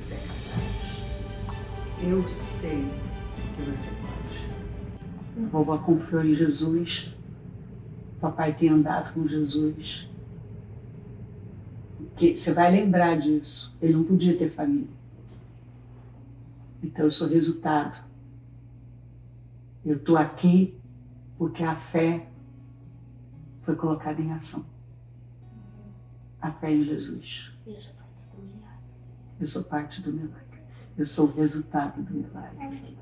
você é capaz. Eu sei que você pode. A vovó confiou em Jesus. Papai tem andado com Jesus. Que você vai lembrar disso. Ele não podia ter família. Então eu sou resultado. Eu estou aqui porque a fé foi colocada em ação. A fé em Jesus. Eu sou parte do milagre. Eu sou o resultado do milagre.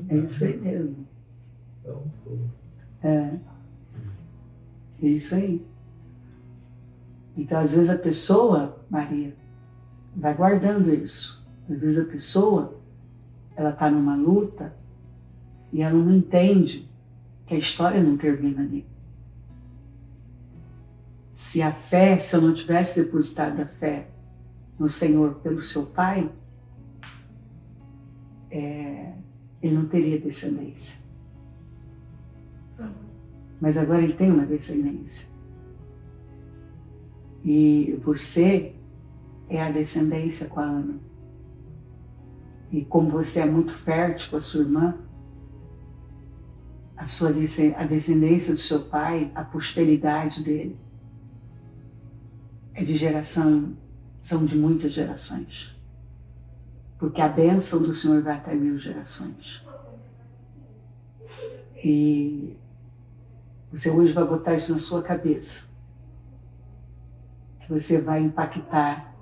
É isso aí mesmo. É isso aí. Então, às vezes a pessoa, Maria, vai guardando isso. Às vezes a pessoa, ela está numa luta e ela não entende que a história não termina ali. Se a fé, se eu não tivesse depositado a fé no Senhor pelo seu pai, ele não teria descendência. Mas agora ele tem uma descendência. E você é a descendência com a Ana. E como você é muito fértil com a sua irmã, a descendência do seu pai, a posteridade dele, é de geração, são de muitas gerações. Porque a bênção do Senhor vai até 1000 gerações. E você hoje vai botar isso na sua cabeça. Que você vai impactar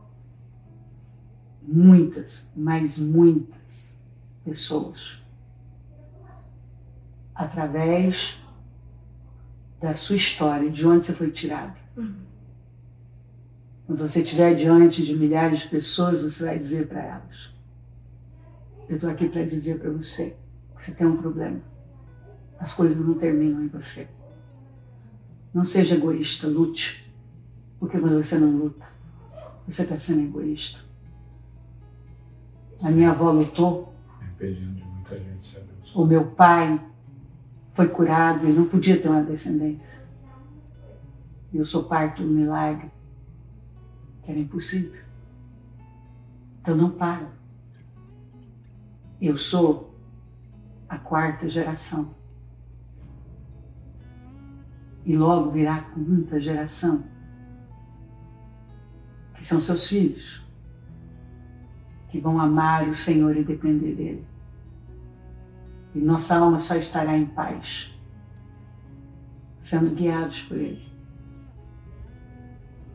muitas, mas muitas pessoas. Através da sua história, de onde você foi tirado. Quando você estiver diante de milhares de pessoas, você vai dizer para elas: eu estou aqui para dizer para você que você tem um problema. As coisas não terminam em você. Não seja egoísta, lute. Porque quando você não luta, você está sendo egoísta. A minha avó lutou. Impedindo de muita gente ser Deus. O meu pai foi curado e não podia ter uma descendência. Eu sou parte do milagre, que era impossível. Então não para. Eu sou a 4ª geração. E logo virá a 5ª geração, que são seus filhos, que vão amar o Senhor e depender dEle. E nossa alma só estará em paz, sendo guiados por Ele.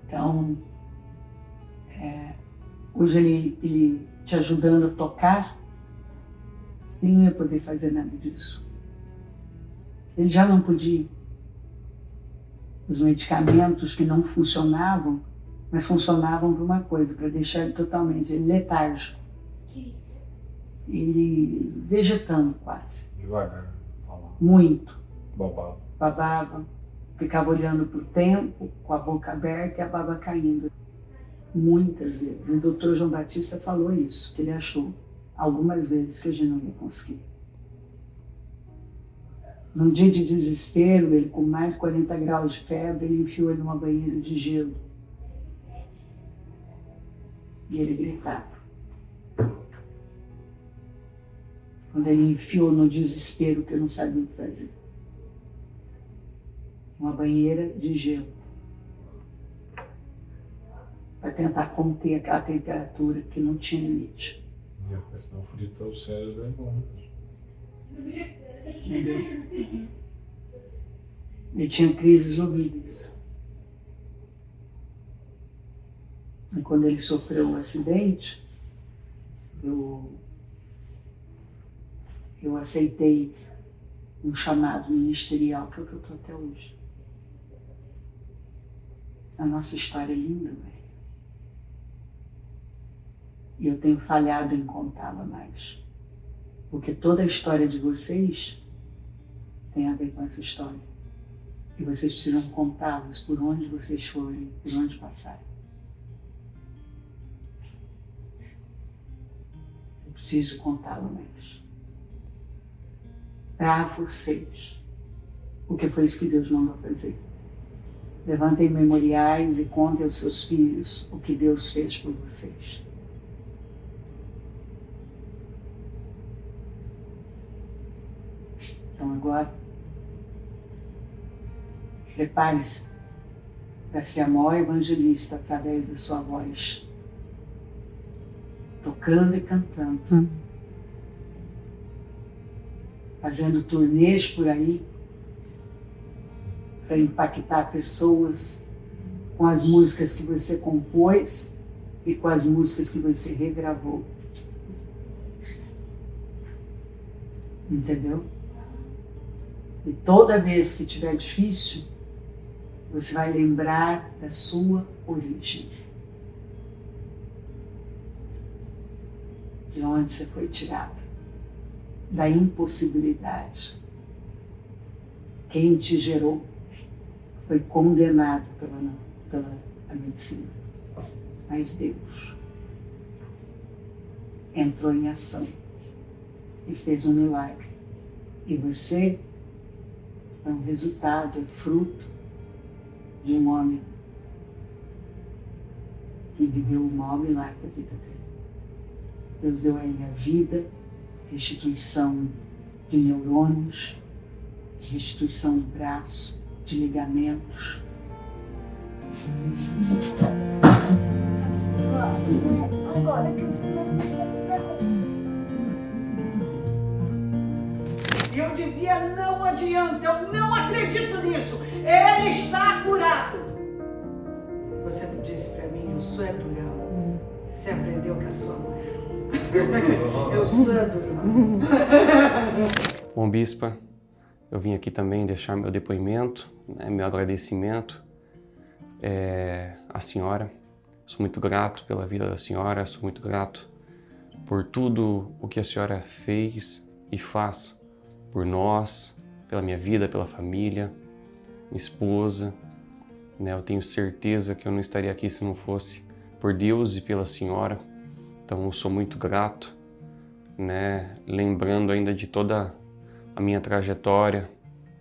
Então, hoje ele te ajudando a tocar, ele não ia poder fazer nada disso. Ele já não podia. Os medicamentos que não funcionavam, mas funcionavam para uma coisa, para deixar ele totalmente letárgico. Ele vegetando quase. Devagar, falar. Muito. Babado. Babava, ficava olhando para o tempo, com a boca aberta e a baba caindo. Muitas vezes. O doutor João Batista falou isso, que ele achou algumas vezes que a gente não ia conseguir. Num dia de desespero, ele com mais de 40 graus de febre, ele enfiou ele numa banheira de gelo. E ele gritava. Quando ele enfiou no desespero, que eu não sabia o que fazer. Uma banheira de gelo. Para tentar conter aquela temperatura que não tinha limite. E a questão fritou o cérebro embora. Entendeu? Ele tinha crises horríveis. E quando ele sofreu um acidente, eu aceitei um chamado ministerial, que é o que eu estou até hoje. A nossa história é linda, Maria. E eu tenho falhado em contá-la mais. Porque toda a história de vocês tem a ver com essa história. E vocês precisam contá-las por onde vocês forem, por onde passarem. Eu preciso contá-la mais. Para vocês. Porque foi isso que Deus mandou fazer. Levantem memoriais e contem aos seus filhos o que Deus fez por vocês. Então agora, prepare-se para ser a maior evangelista através da sua voz, tocando e cantando, fazendo turnês por aí, para impactar pessoas com as músicas que você compôs e com as músicas que você regravou. Entendeu? E toda vez que tiver difícil, você vai lembrar da sua origem. De onde você foi tirado. Da impossibilidade. Quem te gerou foi condenado pela medicina. Mas Deus entrou em ação e fez um milagre. E você é um resultado, é fruto de um homem que viveu o maior milagre da vida dele. Deus deu a ele a vida, restituição de neurônios, restituição de braço, de ligamentos. Agora que você vai passar pra mim. E eu dizia, não adianta, eu não acredito nisso. Ele está curado. Você não disse para mim, eu sou a Durão. Você aprendeu com a sua mãe. Eu sou a Durão. Bom, Bispa, eu vim aqui também deixar meu depoimento, né, meu agradecimento à senhora. Sou muito grato pela vida da senhora, sou muito grato por tudo o que a senhora fez e faz por nós, pela minha vida, pela família, minha esposa. Né? Eu tenho certeza que eu não estaria aqui se não fosse por Deus e pela senhora. Então eu sou muito grato, né? Lembrando ainda de toda a minha trajetória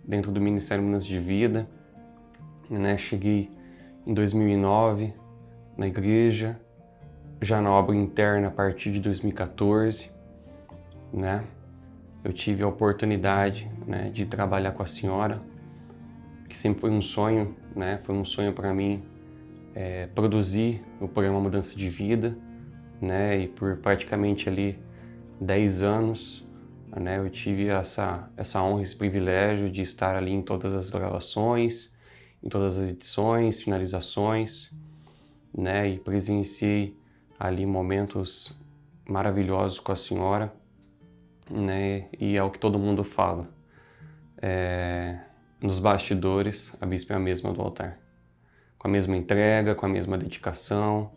dentro do Ministério Mudança de Vida. Né? Cheguei em 2009 na igreja, já na obra interna a partir de 2014, né? Eu tive a oportunidade, né, de trabalhar com a senhora, que sempre foi um sonho, né? Foi um sonho para mim produzir o programa Mudança de Vida, né? E por praticamente ali 10 anos, né, eu tive essa honra, esse privilégio de estar ali em todas as gravações, em todas as edições, finalizações, né? E presenciei ali momentos maravilhosos com a senhora. Né? E é o que todo mundo fala. Nos bastidores, a bispa é a mesma do altar. Com a mesma entrega, com a mesma dedicação,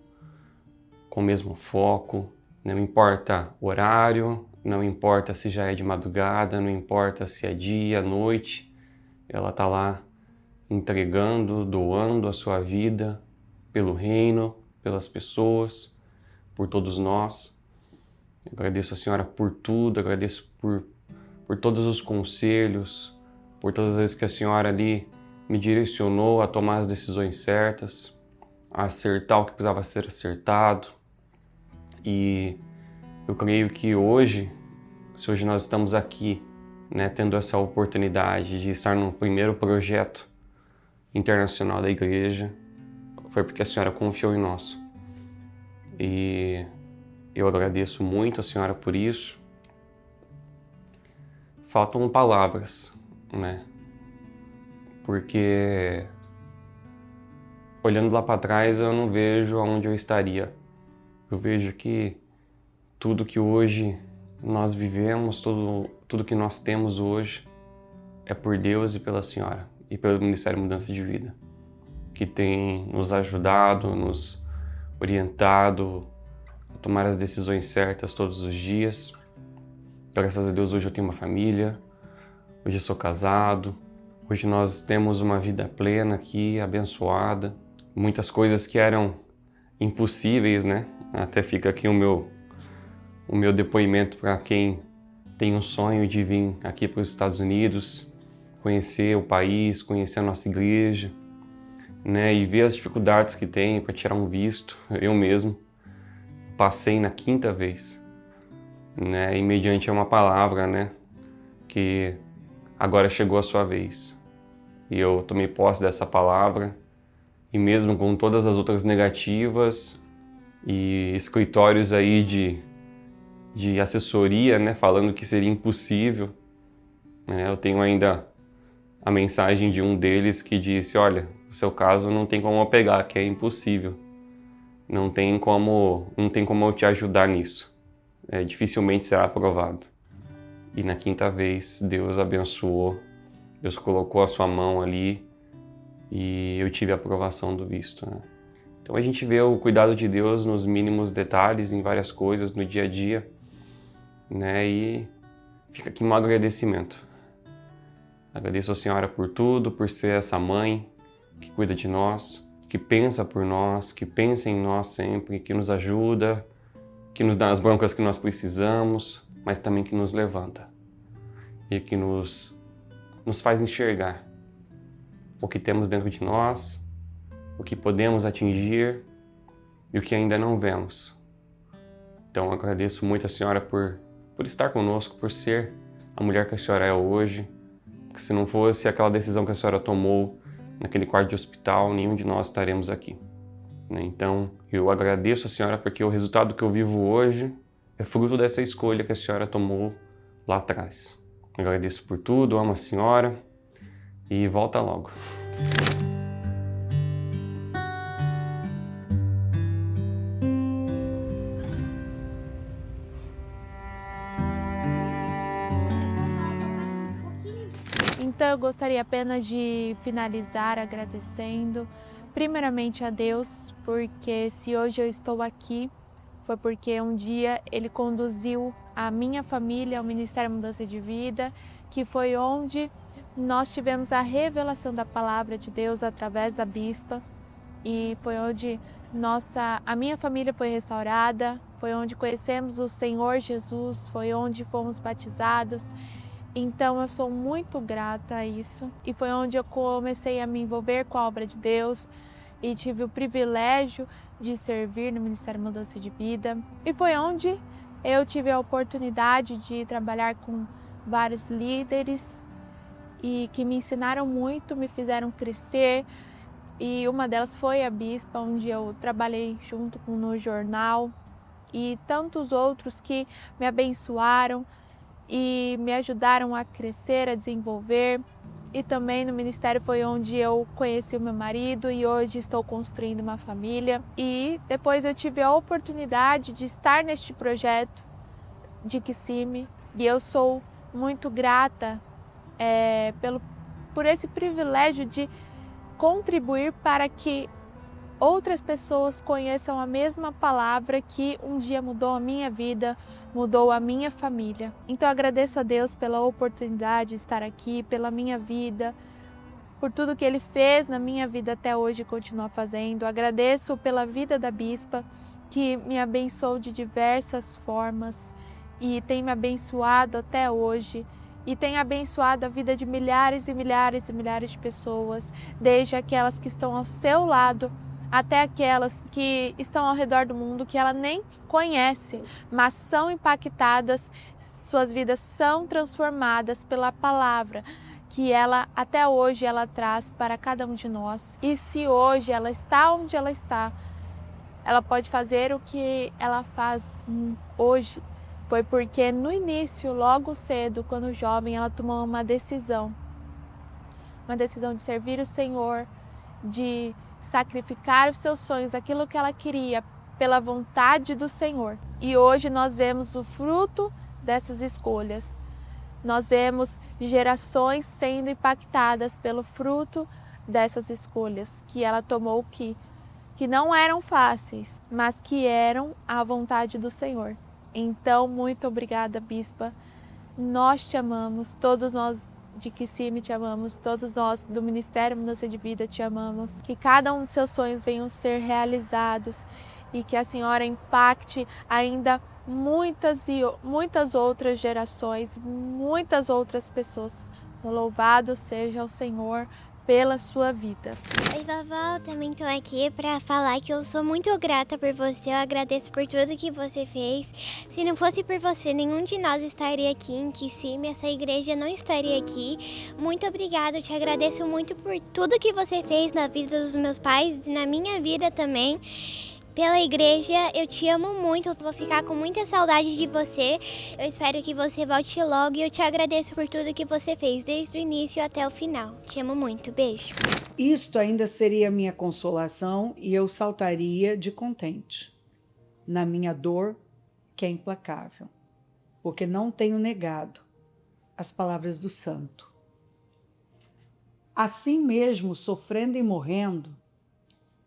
com o mesmo foco. Não importa o horário, não importa se já é de madrugada, não importa se é dia, noite. Ela está lá entregando, doando a sua vida pelo reino, pelas pessoas, por todos nós. Eu agradeço a senhora por tudo, agradeço por todos os conselhos, por todas as vezes que a senhora ali me direcionou a tomar as decisões certas, a acertar o que precisava ser acertado. E eu creio que hoje, se hoje nós estamos aqui, né, tendo essa oportunidade de estar no primeiro projeto internacional da igreja, foi porque a senhora confiou em nós. E eu agradeço muito a senhora por isso. Faltam palavras, né? Porque olhando lá para trás eu não vejo aonde eu estaria. Eu vejo que tudo que hoje nós vivemos, tudo que nós temos hoje é por Deus e pela senhora e pelo Ministério Mudança de Vida, que tem nos ajudado, nos orientado a tomar as decisões certas todos os dias. Graças a Deus hoje eu tenho uma família, hoje eu sou casado, hoje nós temos uma vida plena aqui, abençoada. Muitas coisas que eram impossíveis, né? Até fica aqui o meu depoimento para quem tem um sonho de vir aqui para os Estados Unidos, conhecer o país, conhecer a nossa igreja, né? E ver as dificuldades que tem para tirar um visto. Eu mesmo passei na 5ª vez, né? E mediante uma palavra, né, que agora chegou a sua vez. E eu tomei posse dessa palavra, e mesmo com todas as outras negativas e escritórios aí de assessoria, né, falando que seria impossível, né, eu tenho ainda a mensagem de um deles que disse: olha, o seu caso não tem como eu pegar, que é impossível. Não tem como eu te ajudar nisso. Dificilmente será aprovado. E na quinta vez, Deus abençoou, Deus colocou a sua mão ali e eu tive a aprovação do visto, né? Então a gente vê o cuidado de Deus nos mínimos detalhes, em várias coisas, no dia a dia, né? E fica aqui um agradecimento. Agradeço a Senhora por tudo, por ser essa mãe que cuida de nós, que pensa por nós, que pensa em nós sempre, que nos ajuda, que nos dá as broncas que nós precisamos, mas também que nos levanta e que nos faz enxergar o que temos dentro de nós, o que podemos atingir e o que ainda não vemos. Então eu agradeço muito a Senhora por estar conosco, por ser a mulher que a Senhora é hoje, porque se não fosse aquela decisão que a Senhora tomou naquele quarto de hospital, nenhum de nós estaremos aqui. Então, eu agradeço a Senhora porque o resultado que eu vivo hoje é fruto dessa escolha que a Senhora tomou lá atrás. Agradeço por tudo, amo a Senhora e volta logo. Então eu gostaria apenas de finalizar agradecendo primeiramente a Deus, porque se hoje eu estou aqui foi porque um dia Ele conduziu a minha família ao Ministério Mudança de Vida, que foi onde nós tivemos a revelação da Palavra de Deus através da Bispa, e foi onde a minha família foi restaurada, foi onde conhecemos o Senhor Jesus, foi onde fomos batizados. Então eu sou muito grata a isso, e foi onde eu comecei a me envolver com a obra de Deus e tive o privilégio de servir no Ministério Mudança de Vida, e foi onde eu tive a oportunidade de trabalhar com vários líderes e que me ensinaram muito, me fizeram crescer, e uma delas foi a Bispa, onde eu trabalhei junto no jornal, e tantos outros que me abençoaram e me ajudaram a crescer, a desenvolver. E também no ministério foi onde eu conheci o meu marido e hoje estou construindo uma família. E depois eu tive a oportunidade de estar neste projeto de Kissimmee, e eu sou muito grata por esse privilégio de contribuir para que outras pessoas conheçam a mesma palavra que um dia mudou a minha vida, mudou a minha família. Então eu agradeço a Deus pela oportunidade de estar aqui, pela minha vida, por tudo que Ele fez na minha vida até hoje e continua fazendo. Agradeço pela vida da Bispa, que me abençoou de diversas formas e tem me abençoado até hoje. E tem abençoado a vida de milhares e milhares e milhares de pessoas, desde aquelas que estão ao seu lado, até aquelas que estão ao redor do mundo, que ela nem conhece, mas são impactadas, suas vidas são transformadas pela palavra que ela, até hoje, ela traz para cada um de nós. E se hoje ela está onde ela está, ela pode fazer o que ela faz hoje, foi porque no início, logo cedo, quando jovem, ela tomou uma decisão de servir o Senhor, de sacrificar os seus sonhos, aquilo que ela queria, pela vontade do Senhor. E hoje nós vemos o fruto dessas escolhas. Nós vemos gerações sendo impactadas pelo fruto dessas escolhas que ela tomou, que não eram fáceis, mas que eram a vontade do Senhor. Então, muito obrigada, Bispa. Nós te amamos, todos nós de Kissimmee te amamos, todos nós do Ministério Mudança de Vida te amamos. Que cada um dos seus sonhos venham ser realizados e que a Senhora impacte ainda muitas outras gerações, muitas outras pessoas. Louvado seja o Senhor pela sua vida. Oi, vovó, eu também tô aqui pra falar que eu sou muito grata por você, eu agradeço por tudo que você fez. Se não fosse por você, nenhum de nós estaria aqui em Kissimmee, essa igreja não estaria aqui. Muito obrigada, eu te agradeço muito por tudo que você fez na vida dos meus pais e na minha vida também. Pela igreja, eu te amo muito, eu vou ficar com muita saudade de você. Eu espero que você volte logo e eu te agradeço por tudo que você fez, desde o início até o final. Te amo muito, beijo. Isto ainda seria minha consolação e eu saltaria de contente na minha dor, que é implacável, porque não tenho negado as palavras do santo. Assim mesmo, sofrendo e morrendo,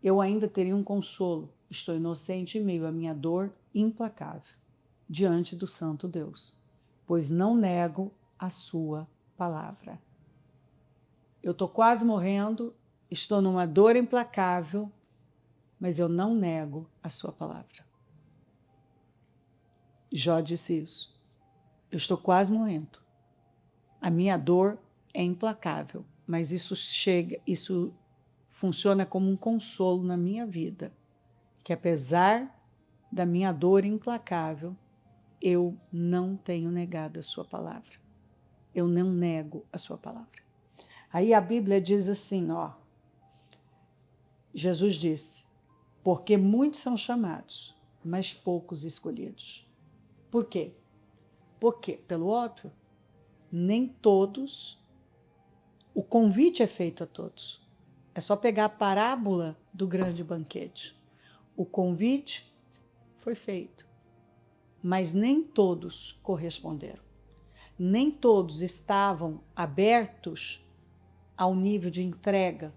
eu ainda teria um consolo. Estou inocente em meio à minha dor implacável, diante do santo Deus, pois não nego a sua palavra. Eu estou quase morrendo, estou numa dor implacável, mas eu não nego a sua palavra. Jó disse isso. Eu estou quase morrendo. A minha dor é implacável, mas isso funciona como um consolo na minha vida, que apesar da minha dor implacável, eu não tenho negado a sua palavra. Eu não nego a sua palavra. Aí a Bíblia diz assim, ó, Jesus disse, porque muitos são chamados, mas poucos escolhidos. Por quê? Porque, pelo óbvio, nem todos, o convite é feito a todos. É só pegar a parábola do grande banquete. O convite foi feito, mas nem todos corresponderam. Nem todos estavam abertos ao nível de entrega.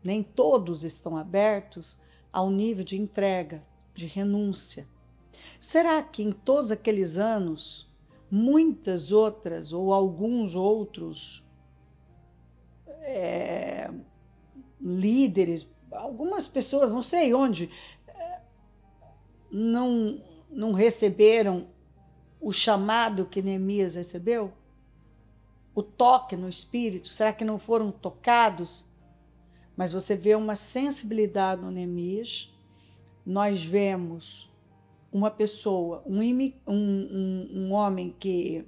Nem todos estão abertos ao nível de entrega, de renúncia. Será que em todos aqueles anos, muitas outras ou alguns outros líderes, algumas pessoas, não sei onde, não receberam o chamado que Neemias recebeu? O toque no espírito? Será que não foram tocados? Mas você vê uma sensibilidade no Neemias. Nós vemos uma pessoa, um homem que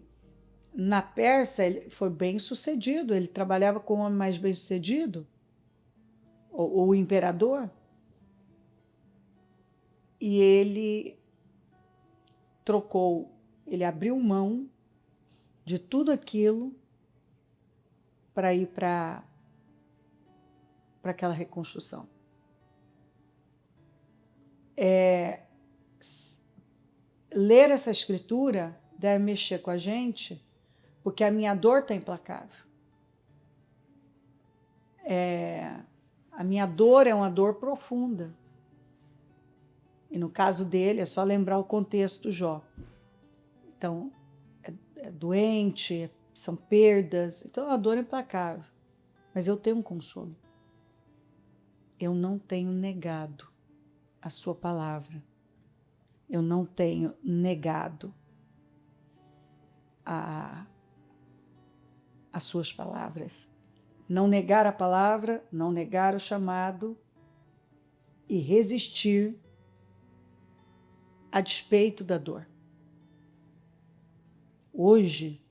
na Pérsia ele foi bem sucedido, ele trabalhava com um homem mais bem sucedido, o imperador, e ele ele abriu mão de tudo aquilo para ir para aquela reconstrução. Ler essa escritura deve mexer com a gente, porque a minha dor está implacável. A minha dor é uma dor profunda. E no caso dele, é só lembrar o contexto do Jó. Então, é doente, são perdas, então é uma dor implacável. Mas eu tenho um consolo. Eu não tenho negado a sua palavra. Eu não tenho negado as suas palavras. Não negar a palavra, não negar o chamado e resistir a despeito da dor. Hoje,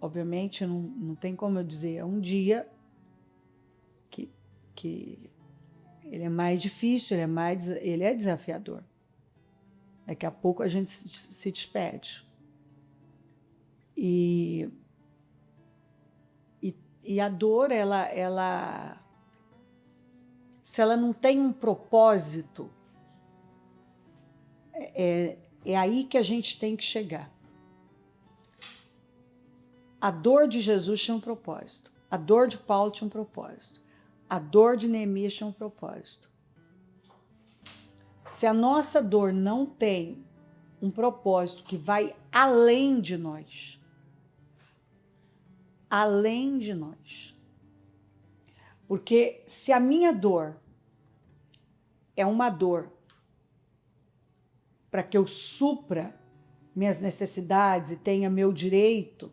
obviamente, não tem como eu dizer, é um dia que ele é mais difícil, ele é desafiador. Daqui a pouco a gente se despede. E a dor, se ela não tem um propósito, é aí que a gente tem que chegar. A dor de Jesus tinha um propósito. A dor de Paulo tinha um propósito. A dor de Neemias tinha um propósito. Se a nossa dor não tem um propósito que vai além de nós, porque se a minha dor é uma dor para que eu supra minhas necessidades e tenha meu direito,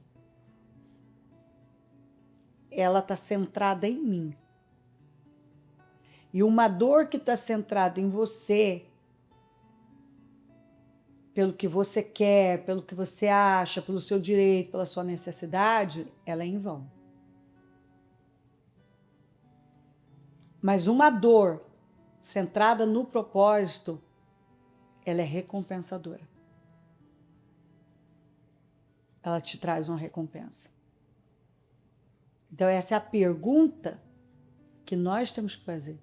ela está centrada em mim. E uma dor que está centrada em você, pelo que você quer, pelo que você acha, pelo seu direito, pela sua necessidade, ela é em vão. Mas uma dor centrada no propósito, ela é recompensadora. Ela te traz uma recompensa. Então essa é a pergunta que nós temos que fazer.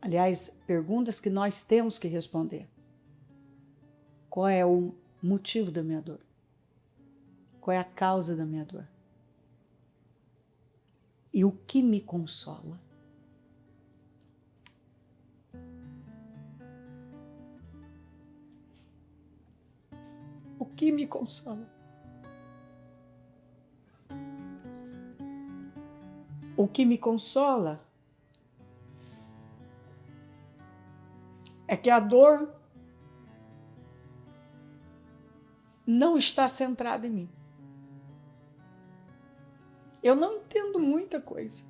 Aliás, perguntas que nós temos que responder. Qual é o motivo da minha dor? Qual é a causa da minha dor? E o que me consola? O que me consola? O que me consola é que a dor não está centrada em mim. Eu não entendo muita coisa.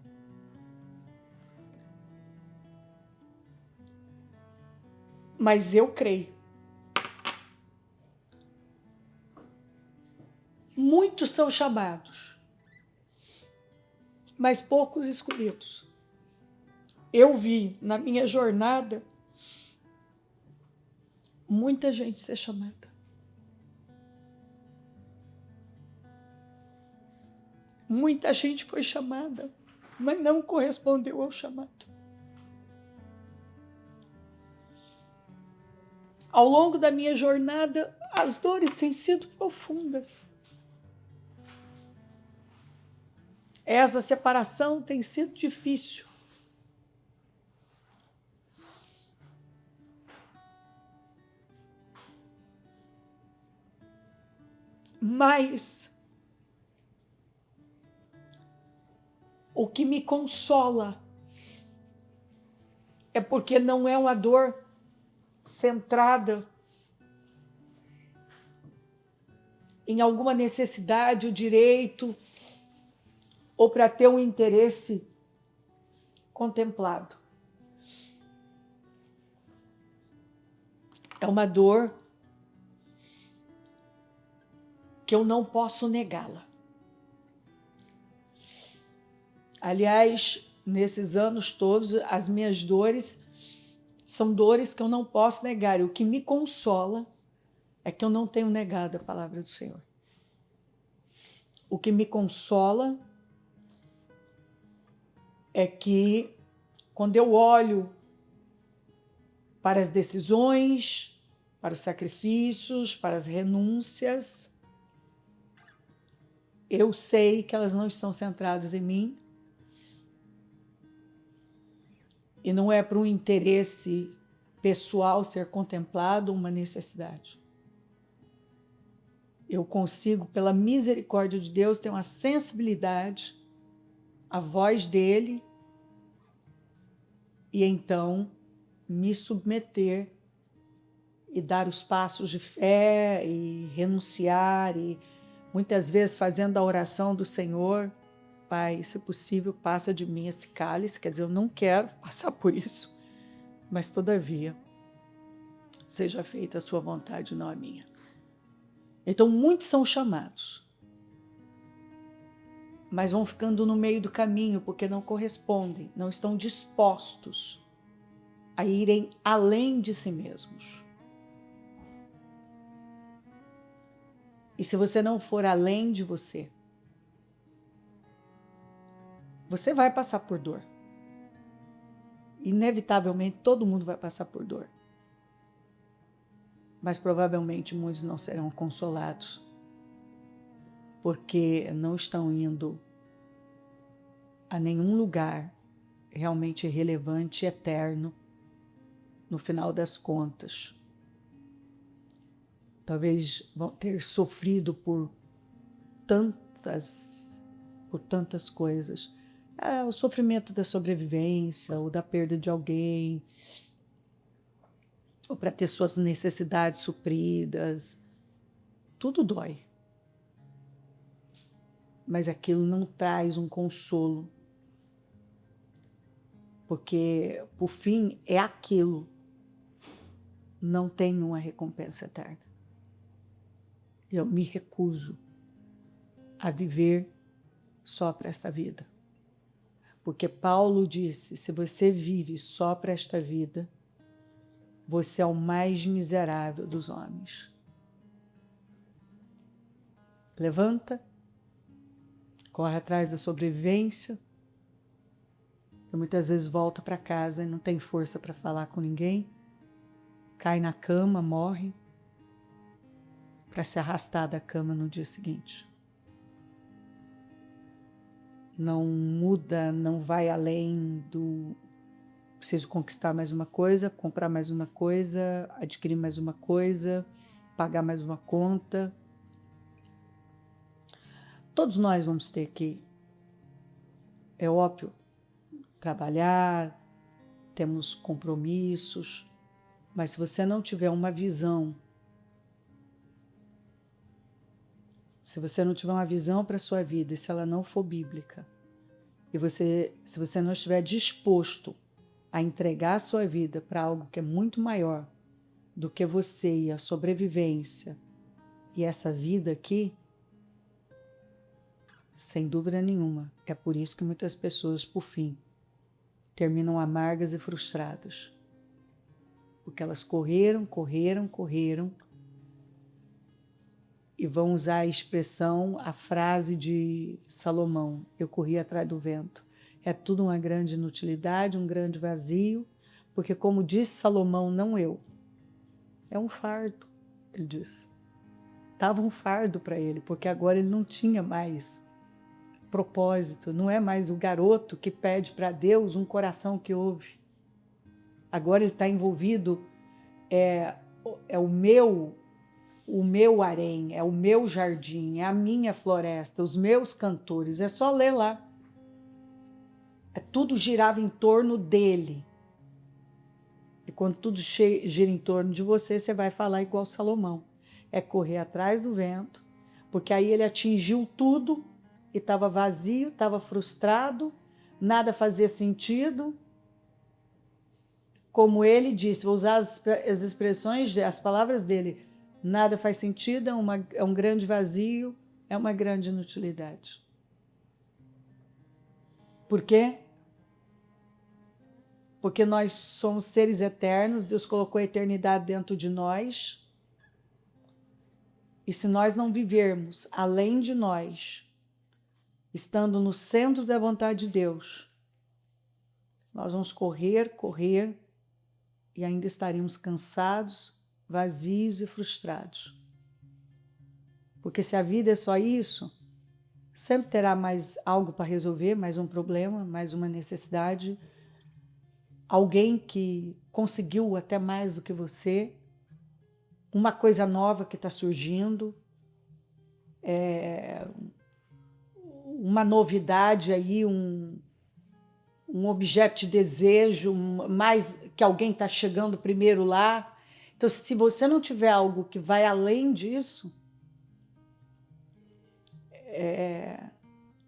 Mas eu creio. Muitos são chamados, mas poucos escolhidos. Eu vi na minha jornada muita gente ser chamada. Muita gente foi chamada, mas não correspondeu ao chamado. Ao longo da minha jornada, as dores têm sido profundas. Essa separação tem sido difícil. Mas o que me consola é porque não é uma dor centrada em alguma necessidade, o direito, ou para ter um interesse contemplado. É uma dor que eu não posso negá-la. Aliás, nesses anos todos, as minhas dores são dores que eu não posso negar. E o que me consola é que eu não tenho negado a palavra do Senhor. O que me consola é que, quando eu olho para as decisões, para os sacrifícios, para as renúncias, eu sei que elas não estão centradas em mim, e não é para um interesse pessoal ser contemplado uma necessidade. Eu consigo, pela misericórdia de Deus, ter uma sensibilidade à voz dele e então me submeter e dar os passos de fé e renunciar, e muitas vezes fazendo a oração do Senhor: Pai, se possível, passa de mim esse cálice. Quer dizer, eu não quero passar por isso, mas todavia, seja feita a sua vontade, não a minha. Então, muitos são chamados, mas vão ficando no meio do caminho porque não correspondem, não estão dispostos a irem além de si mesmos. E se você não for além de você, você vai passar por dor. Inevitavelmente, todo mundo vai passar por dor. Mas provavelmente muitos não serão consolados, porque não estão indo a nenhum lugar realmente relevante e eterno no final das contas. Talvez vão ter sofrido por tantas coisas. O sofrimento da sobrevivência, ou da perda de alguém, ou para ter suas necessidades supridas. Tudo dói. mas aquilo não traz um consolo. Porque, por fim, é aquilo. Não tem uma recompensa eterna. Eu me recuso a viver só para esta vida. Porque Paulo disse, se você vive só para esta vida, você é o mais miserável dos homens. Levanta, corre atrás da sobrevivência, então, muitas vezes volta para casa e não tem força para falar com ninguém, cai na cama, morre, para se arrastar da cama no dia seguinte. Não muda, não vai além do preciso conquistar mais uma coisa, comprar mais uma coisa, adquirir mais uma coisa, pagar mais uma conta. Todos nós vamos ter que, é óbvio, trabalhar, temos compromissos, mas se você não tiver uma visão, se você não tiver uma visão para a sua vida, e se ela não for bíblica, e se você não estiver disposto a entregar a sua vida para algo que é muito maior do que você e a sobrevivência e essa vida aqui, sem dúvida nenhuma, é por isso que muitas pessoas, por fim, terminam amargas e frustradas. Porque elas correram e vão usar a expressão, a frase de Salomão, eu corri atrás do vento. É tudo uma grande inutilidade, um grande vazio, porque como disse Salomão, não eu, é um fardo, ele disse. Estava um fardo para ele, porque agora ele não tinha mais propósito, não é mais o garoto que pede para Deus um coração que ouve. Agora ele está envolvido, é o meu harém, é o meu jardim, é a minha floresta, os meus cantores, é só ler lá. Tudo girava em torno dele. E quando tudo gira em torno de você, você vai falar igual Salomão. É correr atrás do vento, porque aí ele atingiu tudo e estava vazio, estava frustrado, nada fazia sentido. Como ele disse, vou usar as expressões, as palavras dele, nada faz sentido, é um grande vazio, é uma grande inutilidade. Por quê? Porque nós somos seres eternos, Deus colocou a eternidade dentro de nós, e se nós não vivermos além de nós, estando no centro da vontade de Deus, nós vamos correr, e ainda estaremos cansados, vazios e frustrados. Porque se a vida é só isso, sempre terá mais algo para resolver, mais um problema, mais uma necessidade, alguém que conseguiu até mais do que você, uma coisa nova que está surgindo, uma novidade aí, um objeto de desejo, mais que alguém está chegando primeiro lá. Então, se você não tiver algo que vai além disso,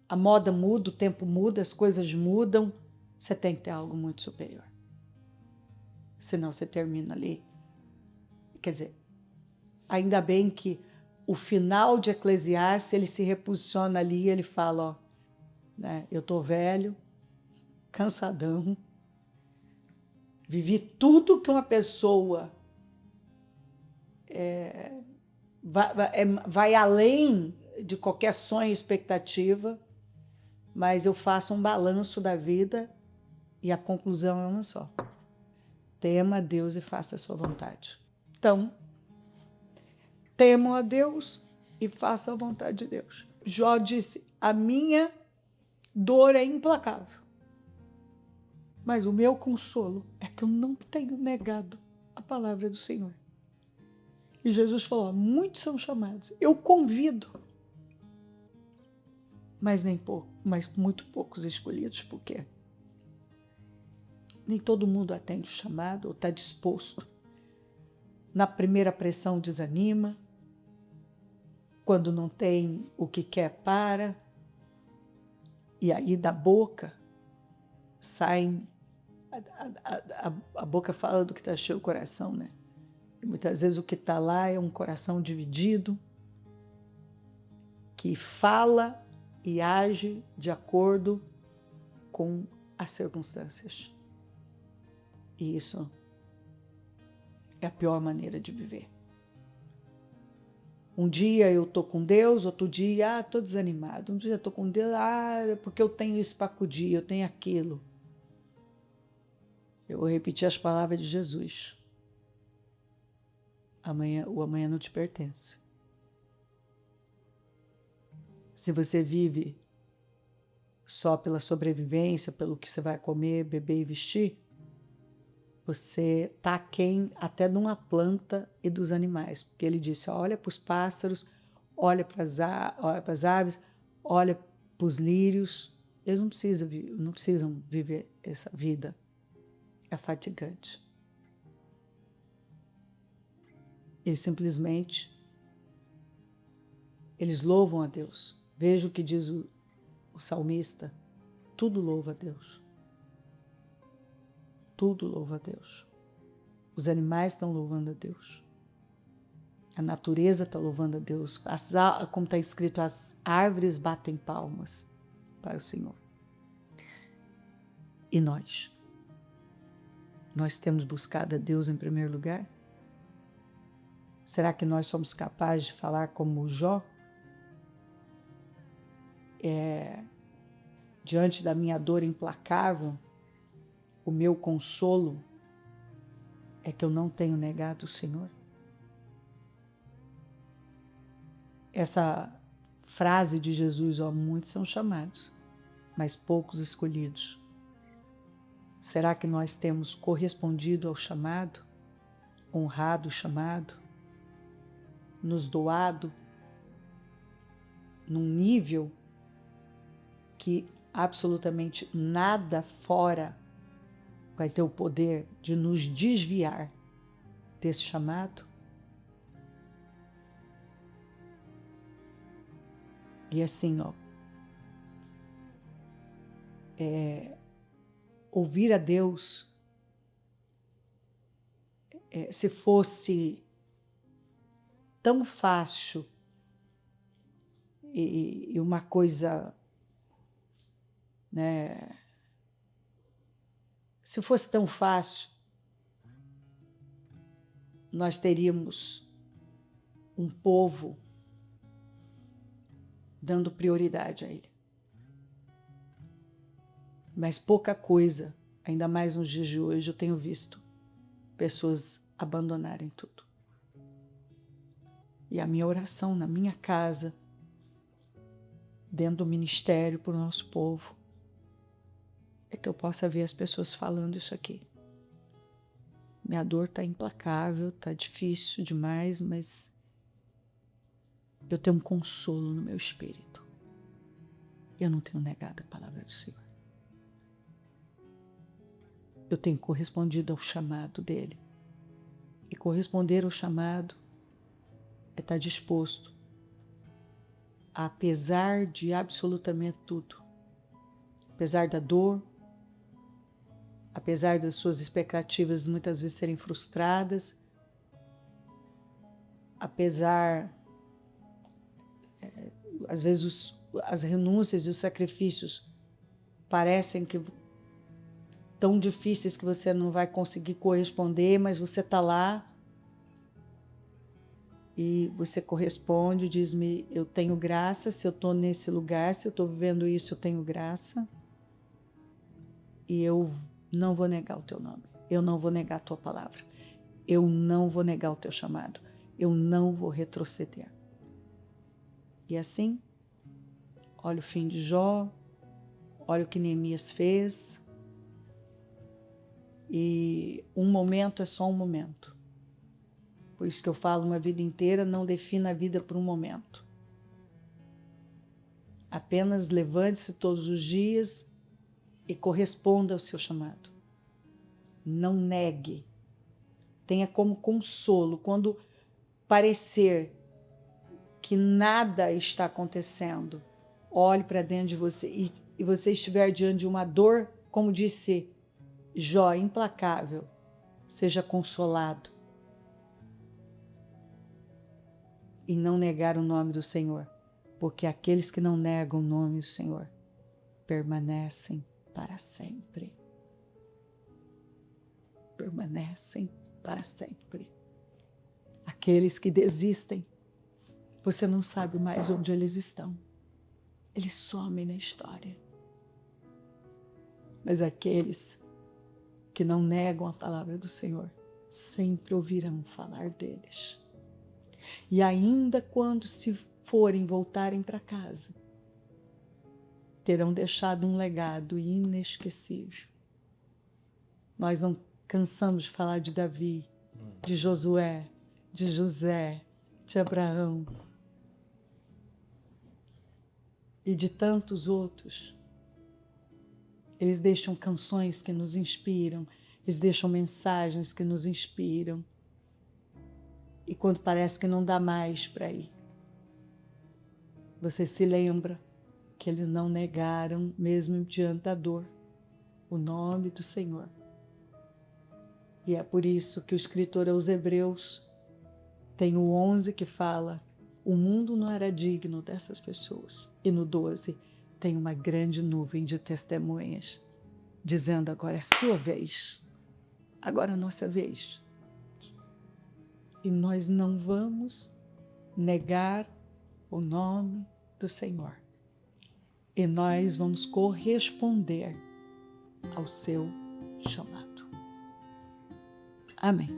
a moda muda, o tempo muda, as coisas mudam, você tem que ter algo muito superior. Senão você termina ali. Quer dizer, ainda bem que o final de Eclesiastes, ele se reposiciona ali e ele fala, ó, né, eu estou velho, cansadão, vivi tudo que uma pessoa vai além de qualquer sonho e expectativa, mas eu faço um balanço da vida e a conclusão é uma só. Tema a Deus e faça a sua vontade. Então, temam a Deus e façam a vontade de Deus. Jó disse, a minha dor é implacável, mas o meu consolo é que eu não tenho negado a palavra do Senhor. E Jesus falou, muitos são chamados, eu convido, mas muito poucos escolhidos. Por quê? Nem todo mundo atende o chamado ou está disposto. Na primeira pressão desanima, quando não tem o que quer para, E aí da boca saem... A boca fala do que está cheio o coração, né? E muitas vezes o que está lá é um coração dividido, que fala e age de acordo com as circunstâncias. E isso é a pior maneira de viver. Um dia eu estou com Deus, outro dia, estou desanimado. Um dia estou com Deus, é porque eu tenho isso para acudir, eu tenho aquilo. Eu vou repetir as palavras de Jesus. O amanhã não te pertence. Se você vive só pela sobrevivência, pelo que você vai comer, beber e vestir, você está aquém até de uma planta e dos animais. Porque ele disse, olha para os pássaros, olha para as aves, olha para os lírios. Eles não precisam viver essa vida. É fatigante. Eles simplesmente, eles louvam a Deus. Veja o que diz o salmista, tudo louva a Deus. Tudo louva a Deus. Os animais estão louvando a Deus. A natureza está louvando a Deus. Como está escrito, as árvores batem palmas para o Senhor. E nós? Nós temos buscado a Deus em primeiro lugar? Será que nós somos capazes de falar como Jó? Diante da minha dor implacável, o meu consolo é que eu não tenho negado o Senhor. Essa frase de Jesus, muitos são chamados, mas poucos escolhidos. Será que nós temos correspondido ao chamado, honrado o chamado, nos doado num nível que absolutamente nada fora vai ter o poder de nos desviar desse chamado? E assim, ouvir a Deus, se fosse tão fácil e uma coisa, né? Se fosse tão fácil, nós teríamos um povo dando prioridade a Ele. Mas pouca coisa, ainda mais nos dias de hoje, eu tenho visto pessoas abandonarem tudo. E a minha oração na minha casa, dentro do ministério para o nosso povo, é que eu possa ver as pessoas falando isso aqui. Minha dor está implacável, está difícil demais, mas eu tenho um consolo no meu espírito. Eu não tenho negado a palavra do Senhor. Eu tenho correspondido ao chamado dele. E corresponder ao chamado é estar disposto, apesar de absolutamente tudo, apesar da dor, apesar das suas expectativas muitas vezes serem frustradas, apesar, às vezes, as renúncias e os sacrifícios parecem que tão difíceis que você não vai conseguir corresponder, mas você está lá e você corresponde, diz-me, eu tenho graça, se eu estou nesse lugar, se eu estou vivendo isso, eu tenho graça e eu não vou negar o teu nome, eu não vou negar a tua palavra, eu não vou negar o teu chamado, eu não vou retroceder. E assim, olha o fim de Jó, olha o que Neemias fez, e um momento é só um momento. Por isso que eu falo, uma vida inteira não defina a vida por um momento. Apenas levante-se todos os dias e corresponda ao seu chamado. Não negue. Tenha como consolo quando parecer que nada está acontecendo olhe para dentro de você e você estiver diante de uma dor, como disse Jó, implacável, seja consolado e não negar o nome do Senhor, porque aqueles que não negam o nome do Senhor permanecem para sempre. Permanecem para sempre. Aqueles que desistem, você não sabe mais onde eles estão. Eles somem na história. Mas aqueles que não negam a palavra do Senhor sempre ouvirão falar deles. E ainda quando se forem voltarem para casa, terão deixado um legado inesquecível. Nós não cansamos de falar de Davi, de Josué, de José, de Abraão e de tantos outros. Eles deixam canções que nos inspiram, eles deixam mensagens que nos inspiram. E quando parece que não dá mais para ir, você se lembra que eles não negaram, mesmo diante da dor, o nome do Senhor. E é por isso que o escritor aos Hebreus tem o 11 que fala: o mundo não era digno dessas pessoas. E no 12 tem uma grande nuvem de testemunhas, dizendo: agora é sua vez, agora é a nossa vez. E nós não vamos negar o nome do Senhor. E nós vamos corresponder ao seu chamado. Amém.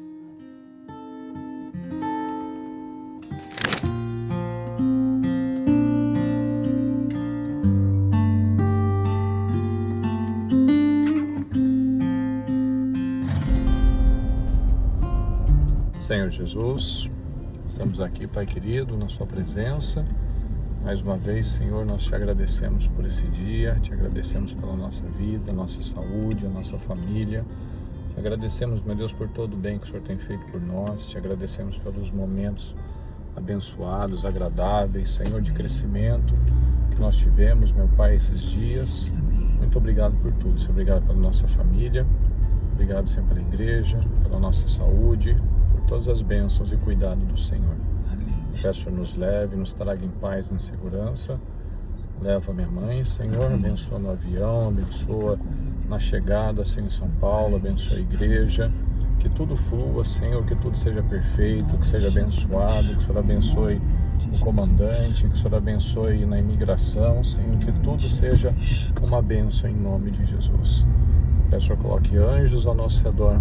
Senhor Jesus, estamos aqui, Pai querido, na sua presença. Mais uma vez, Senhor, nós te agradecemos por esse dia, te agradecemos pela nossa vida, a nossa saúde, a nossa família. Te agradecemos, meu Deus, por todo o bem que o Senhor tem feito por nós. Te agradecemos pelos momentos abençoados, agradáveis, Senhor, de crescimento que nós tivemos, meu Pai, esses dias. Muito obrigado por tudo, Senhor. Obrigado pela nossa família, obrigado, Senhor, pela igreja, pela nossa saúde, por todas as bênçãos e cuidado do Senhor. Peço, Senhor, nos leve, nos traga em paz e em segurança. Leva minha mãe, Senhor, abençoa no avião, abençoa na chegada, Senhor, em São Paulo, abençoa a igreja, que tudo flua, Senhor, que tudo seja perfeito, que seja abençoado, que o Senhor abençoe o comandante, que o Senhor abençoe na imigração, Senhor, que tudo seja uma bênção em nome de Jesus. Peço, Senhor, coloque anjos ao nosso redor,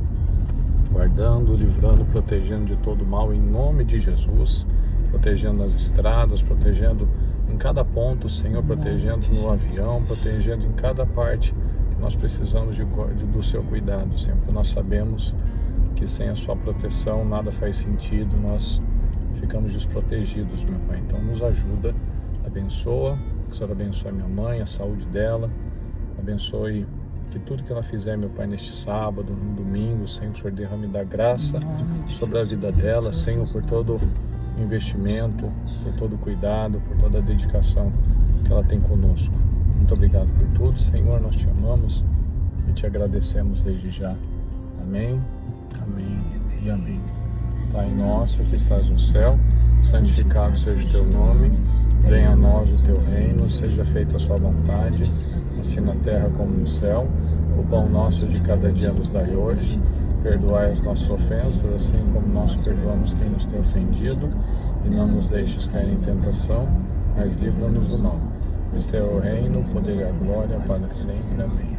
guardando, livrando, protegendo de todo mal em nome de Jesus, protegendo nas estradas, protegendo em cada ponto, Senhor, protegendo no avião, protegendo em cada parte que nós precisamos do seu cuidado, Senhor, porque nós sabemos que sem a sua proteção nada faz sentido, nós ficamos desprotegidos, meu Pai. Então nos ajuda, abençoa, que o Senhor abençoe minha mãe, a saúde dela, abençoe que tudo que ela fizer, meu Pai, neste sábado, no domingo, Senhor, o Senhor derrame da graça sobre a vida dela, Senhor, por todo investimento, por todo o cuidado, por toda a dedicação que ela tem conosco. Muito obrigado por tudo, Senhor, nós te amamos e te agradecemos desde já. Amém, amém e amém. Pai nosso que estás no céu, santificado seja o teu nome, venha a nós o teu reino, seja feita a sua vontade, assim na terra como no céu. O pão nosso de cada dia nos dai hoje. Perdoai as nossas ofensas, assim como nós perdoamos quem nos tem ofendido. E não nos deixes cair em tentação, mas livra-nos do mal. Este é o reino, o poder e a glória para sempre. Amém.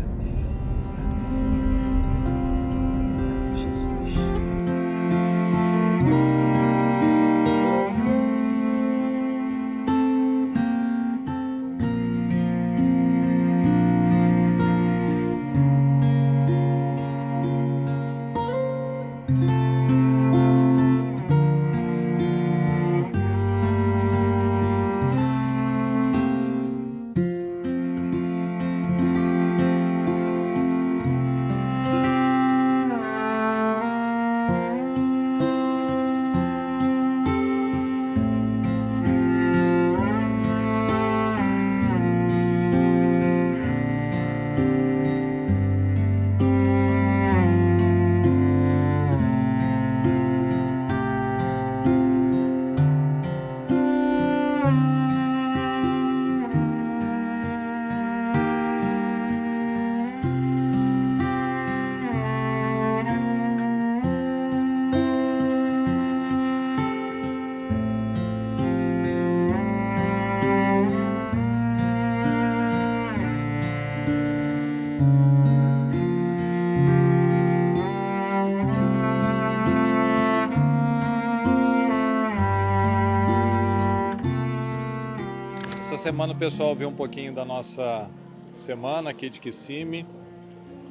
Essa semana o pessoal viu um pouquinho da nossa semana aqui de Kissimmee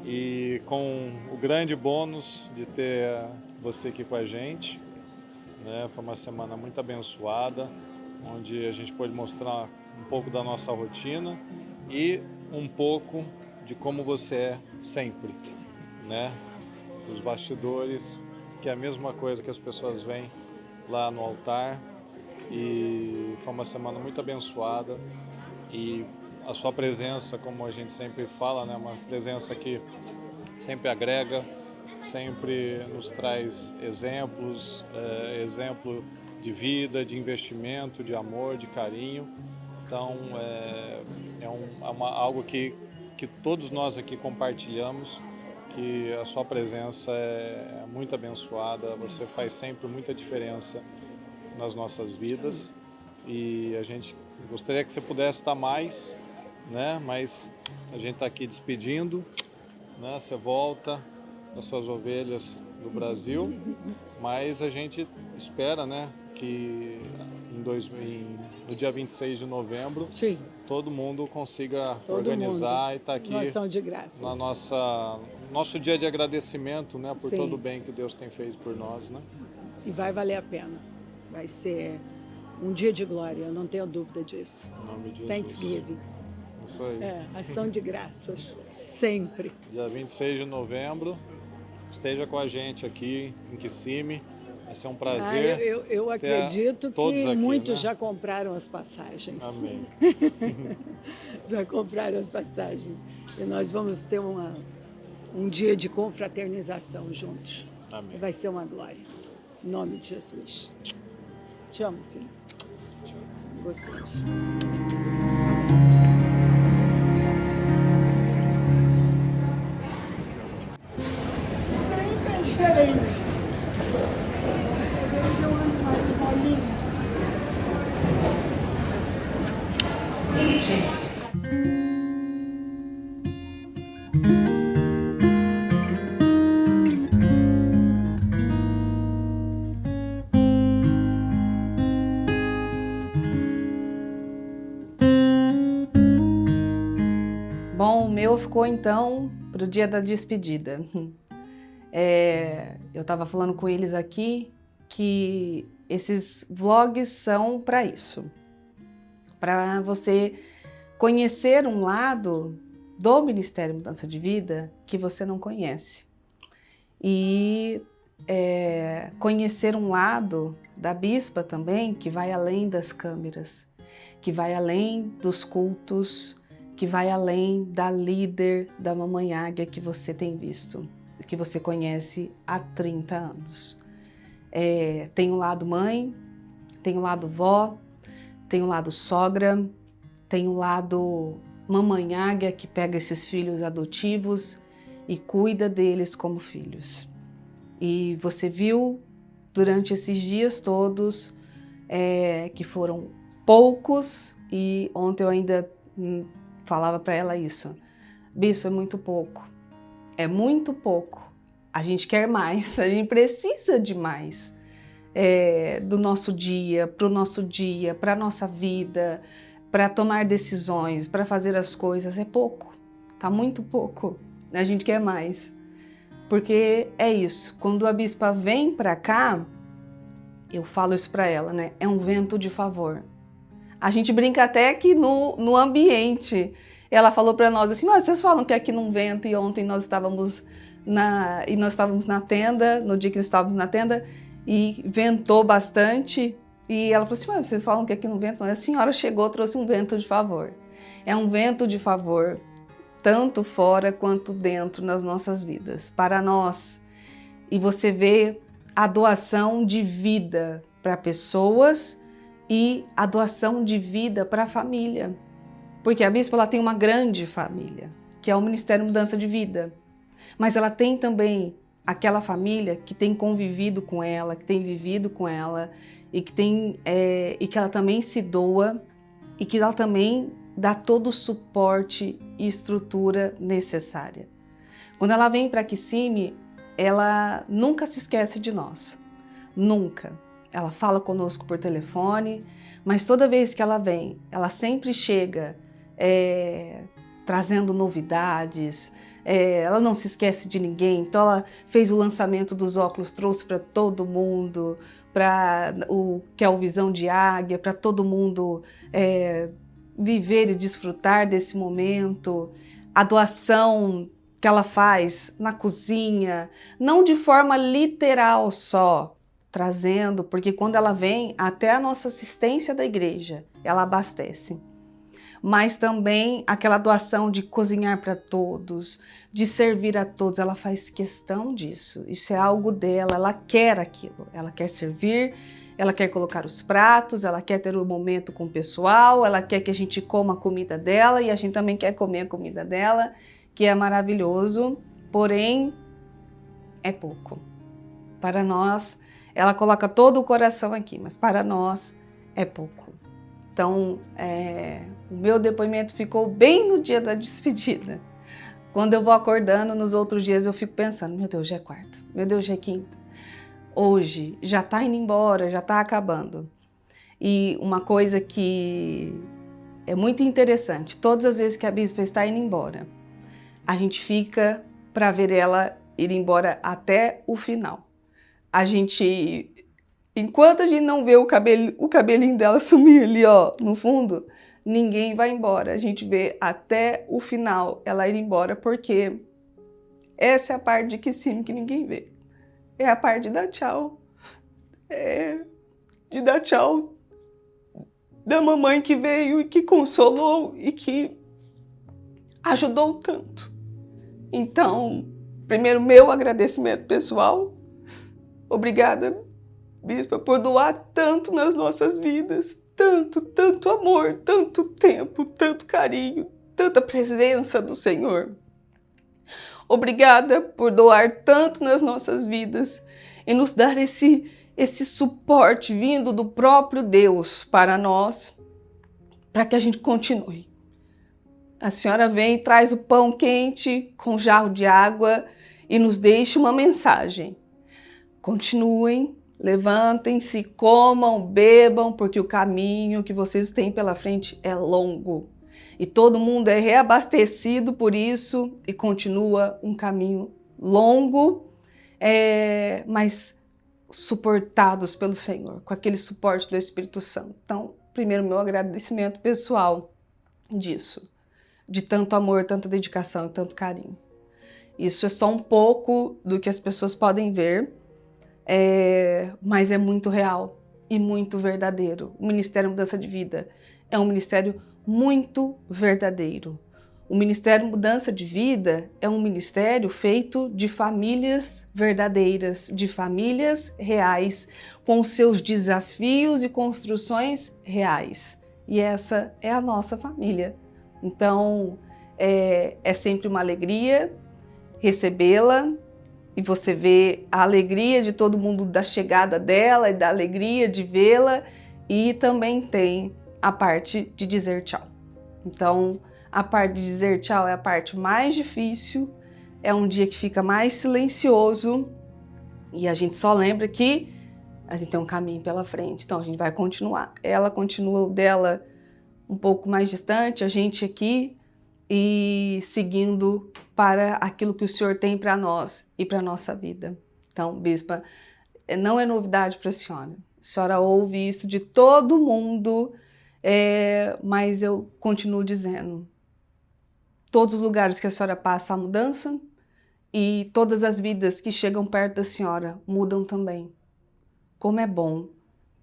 e com o grande bônus de ter você aqui com a gente, né? Foi uma semana muito abençoada, onde a gente pôde mostrar um pouco da nossa rotina e um pouco de como você é sempre, né? Dos bastidores, que é a mesma coisa que as pessoas veem lá no altar. E foi uma semana muito abençoada e a sua presença, como a gente sempre fala, né, uma presença que sempre agrega, sempre nos traz exemplos, exemplo de vida, de investimento, de amor, de carinho. Então algo que todos nós aqui compartilhamos, que a sua presença é muito abençoada, você faz sempre muita diferença nas nossas vidas e a gente gostaria que você pudesse estar mais, né? Mas a gente está aqui despedindo, né? Você volta das suas ovelhas do Brasil, mas a gente espera, né, que no dia 26 de novembro Sim, todo mundo consiga todo organizar mundo. e estar aqui Nós somos de graças. na nosso dia de agradecimento, né, por Sim. todo o bem que Deus tem feito por nós, né? E vai valer a pena. Vai ser um dia de glória, eu não tenho dúvida disso. Em nome de Jesus. Thanksgiving. Isso aí. Ação de graças, sempre. Dia 26 de novembro, esteja com a gente aqui em Kissimmee. Vai ser um prazer. Eu acredito todos que aqui, muitos né? já compraram as passagens. Amém. Já compraram as passagens. E nós vamos ter um dia de confraternização juntos. Amém. Vai ser uma glória. Em nome de Jesus. Te amo, filho. Te amo. Vocês. Sempre é diferente. Bom, o meu ficou então para o dia da despedida. Eu estava falando com eles aqui que esses vlogs são para isso, para você conhecer um lado do Ministério Mudança de Vida que você não conhece e conhecer um lado da Bispa também que vai além das câmeras, que vai além dos cultos, que vai além da líder da Mamãe Águia que você tem visto, que você conhece há 30 anos. Tem o lado mãe, tem o lado vó, tem o lado sogra, tem o lado Mamãe Águia que pega esses filhos adotivos e cuida deles como filhos. E você viu durante esses dias todos que foram poucos, e ontem eu ainda falava para ela isso. Bispo, é muito pouco. É muito pouco. A gente quer mais, a gente precisa de mais. Do nosso dia, para o nosso dia, para a nossa vida, para tomar decisões, para fazer as coisas. É pouco, tá muito pouco. A gente quer mais. Porque é isso, quando a Bispa vem para cá, eu falo isso para ela, né? É um vento de favor. A gente brinca até que no ambiente. Ela falou para nós assim, mas vocês falam que aqui não venta, e ontem nós estávamos na tenda, no dia que nós estávamos na tenda, e ventou bastante. E ela falou assim, mas vocês falam que aqui não venta, mas a senhora chegou, trouxe um vento de favor. É um vento de favor, tanto fora quanto dentro nas nossas vidas, para nós. E você vê a doação de vida para pessoas e a doação de vida para a família. Porque a Bispa ela tem uma grande família, que é o Ministério Mudança de Vida. Mas ela tem também aquela família que tem convivido com ela, que tem vivido com ela, e que ela também se doa, e que ela também dá todo o suporte e estrutura necessária. Quando ela vem para Kissimmee, ela nunca se esquece de nós. Nunca. ela fala conosco por telefone, mas toda vez que ela vem, ela sempre chega trazendo novidades, ela não se esquece de ninguém, então ela fez o lançamento dos óculos, trouxe para todo mundo, que é o Visão de Águia, para todo mundo viver e desfrutar desse momento. A doação que ela faz na cozinha, não de forma literal só, trazendo, porque quando ela vem, até a nossa assistência da igreja, ela abastece. Mas também aquela doação de cozinhar para todos, de servir a todos, ela faz questão disso. Isso é algo dela, ela quer aquilo, ela quer servir, ela quer colocar os pratos, ela quer ter um momento com o pessoal, ela quer que a gente coma a comida dela e a gente também quer comer a comida dela, que é maravilhoso, porém é pouco. Para nós, ela coloca todo o coração aqui, mas para nós é pouco. Então, o meu depoimento ficou bem no dia da despedida. Quando eu vou acordando, nos outros dias eu fico pensando, meu Deus, já é quarta, meu Deus, já é quinta. Hoje já está indo embora, já está acabando. E uma coisa que é muito interessante, todas as vezes que a bispa está indo embora, a gente fica para ver ela ir embora até o final. Enquanto a gente não vê o cabelinho dela sumir ali, ó, no fundo, ninguém vai embora. A gente vê até o final ela ir embora, porque essa é a parte de Kissimmee que ninguém vê. É a parte de dar tchau. De dar tchau da mamãe que veio e que consolou e que ajudou tanto. Então, primeiro, meu agradecimento pessoal. Obrigada, bispa, por doar tanto nas nossas vidas. Tanto amor, tanto tempo, tanto carinho, tanta presença do Senhor. Obrigada por doar tanto nas nossas vidas e nos dar esse suporte vindo do próprio Deus para nós, para que a gente continue. A senhora vem e traz o pão quente com jarro de água e nos deixa uma mensagem. Continuem, levantem-se, comam, bebam, porque o caminho que vocês têm pela frente é longo. E todo mundo é reabastecido por isso e continua um caminho longo, mas suportados pelo Senhor, com aquele suporte do Espírito Santo. Então, primeiro, meu agradecimento pessoal disso, de tanto amor, tanta dedicação e tanto carinho. Isso é só um pouco do que as pessoas podem ver, mas é muito real e muito verdadeiro. O Ministério Mudança de Vida é um ministério muito verdadeiro. O Ministério Mudança de Vida é um ministério feito de famílias verdadeiras, de famílias reais, com seus desafios e construções reais. E essa é a nossa família. Então, é sempre uma alegria recebê-la, e você vê a alegria de todo mundo da chegada dela e da alegria de vê-la, e também tem a parte de dizer tchau. Então, a parte de dizer tchau é a parte mais difícil, é um dia que fica mais silencioso e a gente só lembra que a gente tem um caminho pela frente, então a gente vai continuar. Ela continua o dela um pouco mais distante, a gente aqui, e seguindo para aquilo que o Senhor tem para nós e para a nossa vida. Então, bispa, não é novidade para a senhora ouve isso de todo mundo, mas eu continuo dizendo, todos os lugares que a senhora passa a mudança e todas as vidas que chegam perto da senhora mudam também. Como é bom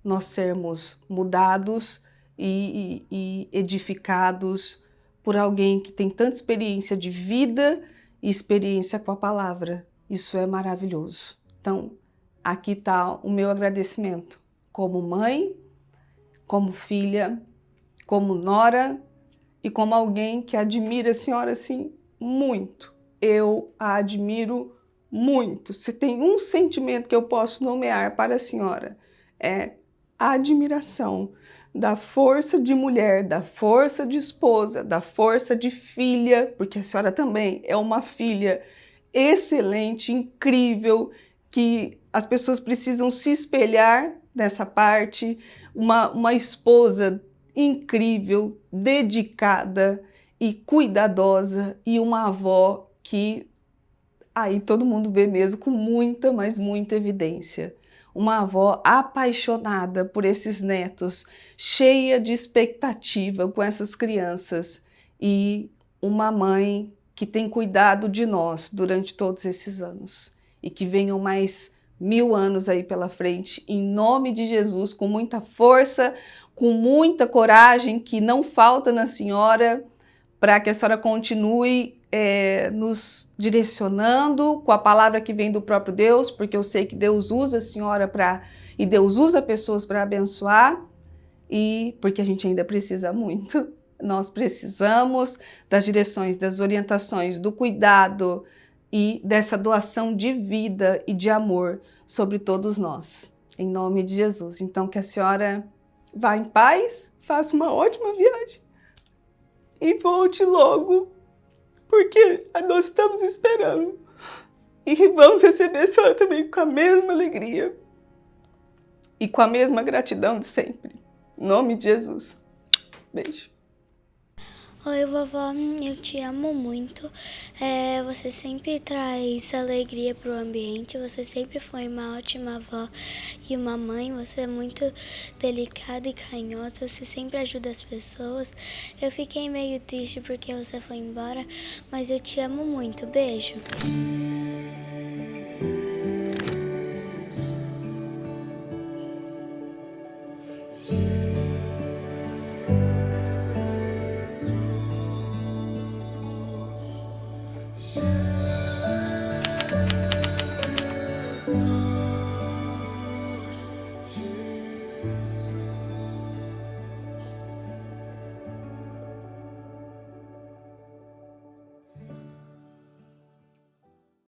nós sermos mudados e edificados por alguém que tem tanta experiência de vida e experiência com a palavra. Isso é maravilhoso. Então, aqui está o meu agradecimento como mãe, como filha, como nora e como alguém que admira a senhora assim muito. Eu a admiro muito. Se tem um sentimento que eu posso nomear para a senhora, é a admiração da força de mulher, da força de esposa, da força de filha, porque a senhora também é uma filha excelente, incrível, que as pessoas precisam se espelhar nessa parte, uma esposa incrível, dedicada e cuidadosa, e uma avó que aí todo mundo vê mesmo com muita, mas muita evidência. Uma avó apaixonada por esses netos, cheia de expectativa com essas crianças, e uma mãe que tem cuidado de nós durante todos esses anos. E que venham mais 1000 anos aí pela frente, em nome de Jesus, com muita força, com muita coragem que não falta na senhora, para que a senhora continue nos direcionando com a palavra que vem do próprio Deus, porque eu sei que Deus usa a senhora e Deus usa pessoas para abençoar, e porque a gente ainda precisa muito. Nós precisamos das direções, das orientações, do cuidado e dessa doação de vida e de amor sobre todos nós, em nome de Jesus. Então, que a senhora vá em paz, faça uma ótima viagem e volte logo, porque nós estamos esperando. E vamos receber a senhora também com a mesma alegria e com a mesma gratidão de sempre. Em nome de Jesus. Beijo. Oi, vovó, eu te amo muito. Você sempre traz alegria pro ambiente, você sempre foi uma ótima avó e uma mãe, você é muito delicada e carinhosa, você sempre ajuda as pessoas. Eu fiquei meio triste porque você foi embora, mas eu te amo muito. Beijo.